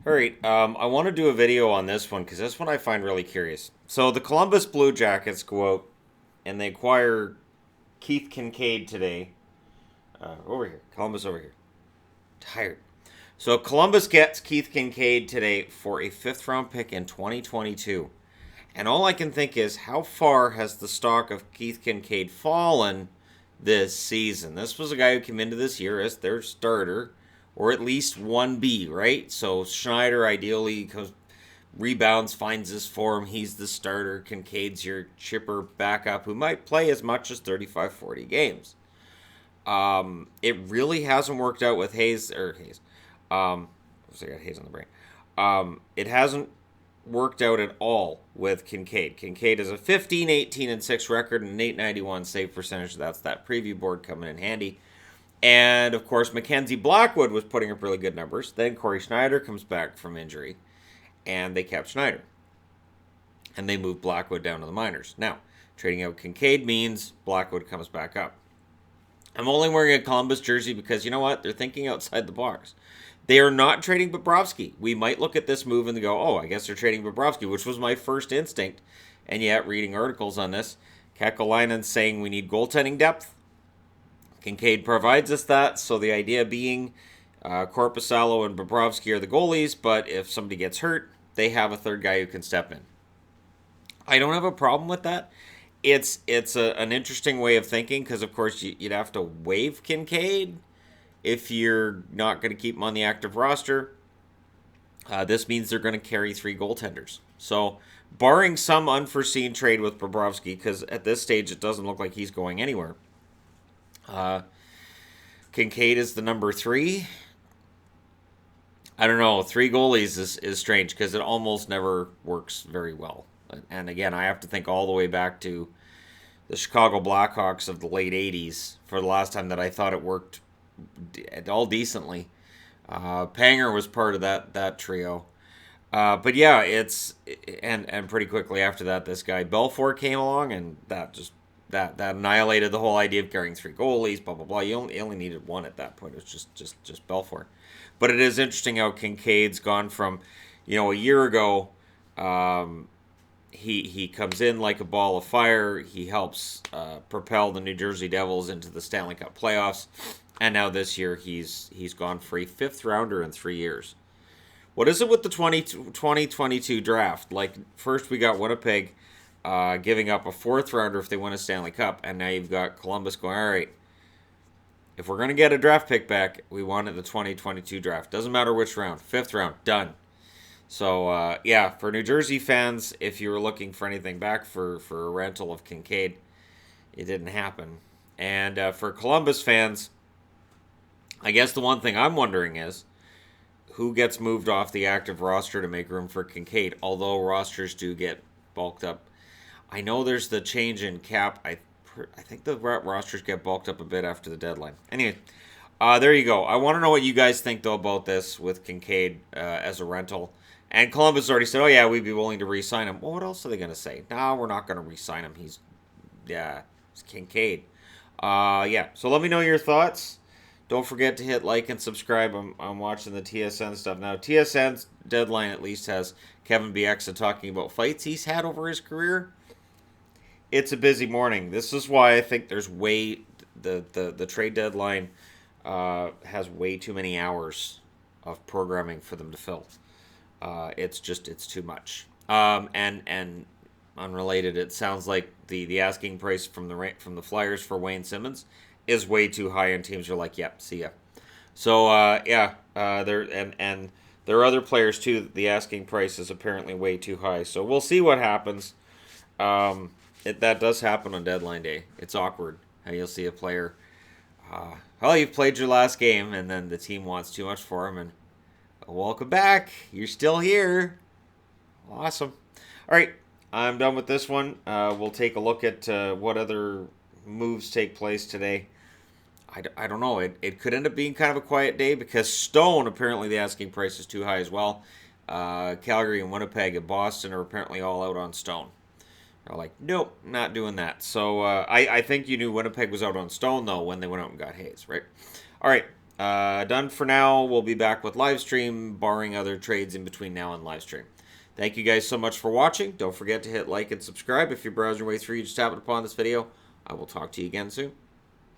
All right, I want to do a video on this one because this one I find really curious. So the Columbus Blue Jackets go out and they acquire Keith Kincaid today. Over here, Columbus over here. Tired. So Columbus gets Keith Kincaid today for a fifth round pick in 2022. And all I can think is, how far has the stock of Keith Kincaid fallen this season? This was a guy who came into this year as their starter, or at least 1B, right? So Schneider ideally rebounds, finds his form. He's the starter. Kincaid's your chipper backup who might play as much as 35, 40 games. It really hasn't worked out with Hayes. I got Hayes on the brain. It hasn't worked out at all with Kincaid. Kincaid has a 15, 18, and 6 record and an 891 save percentage. That's that preview board coming in handy. And, of course, Mackenzie Blackwood was putting up really good numbers. Then Corey Schneider comes back from injury, and they kept Schneider. And they moved Blackwood down to the minors. Now, trading out Kincaid means Blackwood comes back up. I'm only wearing a Columbus jersey because, you know what? They're thinking outside the box. They are not trading Bobrovsky. We might look at this move and go, oh, I guess they're trading Bobrovsky, which was my first instinct. And yet, reading articles on this, Kekalainen saying we need goaltending depth. Kincaid provides us that, so the idea being Korpisalo and Bobrovsky are the goalies, but if somebody gets hurt, they have a third guy who can step in. I don't have a problem with that. It's an interesting way of thinking because, of course, you'd have to waive Kincaid if you're not going to keep him on the active roster. This means they're going to carry 3 goaltenders. So, barring some unforeseen trade with Bobrovsky, because at this stage it doesn't look like he's going anywhere, Kincaid is the number 3. I don't know. 3 goalies is strange because it almost never works very well. And again, I have to think all the way back to the Chicago Blackhawks of the late 80s for the last time that I thought it worked all decently. Panger was part of that trio. But yeah, and pretty quickly after that, this guy Belfort came along, and that annihilated the whole idea of carrying 3 goalies. Blah blah blah. You only needed 1 at that point. It was just Belfort. But it is interesting how Kincaid's gone from, a year ago. He comes in like a ball of fire. He helps propel the New Jersey Devils into the Stanley Cup playoffs. And now this year he's gone for a 5th rounder in 3 years. What is it with the 2022 draft? Like, first we got Winnipeg giving up a 4th rounder if they win a Stanley Cup. And now you've got Columbus going, all right, if we're going to get a draft pick back, we want it the 2022 draft. Doesn't matter which round. 5th round, done. So, for New Jersey fans, if you were looking for anything back for a rental of Kincaid, it didn't happen. And for Columbus fans, I guess the one thing I'm wondering is who gets moved off the active roster to make room for Kincaid, although rosters do get bulked up. I know there's the change in cap. I think the rosters get bulked up a bit after the deadline. Anyway, there you go. I want to know what you guys think, though, about this with Kincaid as a rental. And Columbus already said, oh, yeah, we'd be willing to re-sign him. Well, what else are they going to say? No, we're not going to re-sign him. It's Kincaid. So let me know your thoughts. Don't forget to hit like and subscribe. I'm watching the TSN stuff now. TSN's deadline at least has Kevin Bieksa talking about fights he's had over his career. It's a busy morning. This is why I think there's the trade deadline has way too many hours of programming for them to fill. It's too much. And unrelated, it sounds like the asking price from the Flyers for Wayne Simmons is way too high, and teams are like, yep, see ya. So there are other players too. The asking price is apparently way too high. So we'll see what happens. That does happen on deadline day. It's awkward how you'll see a player. You've played your last game, and then the team wants too much for him, and welcome back. You're still here. Awesome. All right, I'm done with this one. We'll take a look at what other moves take place today. I don't know. It could end up being kind of a quiet day because Stone, apparently the asking price is too high as well. Calgary and Winnipeg and Boston are apparently all out on Stone. They're like, nope, not doing that. So I think you knew Winnipeg was out on Stone, though, when they went out and got Hayes, right? All right. Done for now. We'll be back with live stream, barring other trades in between now and live stream. Thank you guys so much for watching. Don't forget to hit like and subscribe if you're browsing your way through. You just happened upon this video. I will talk to you again soon.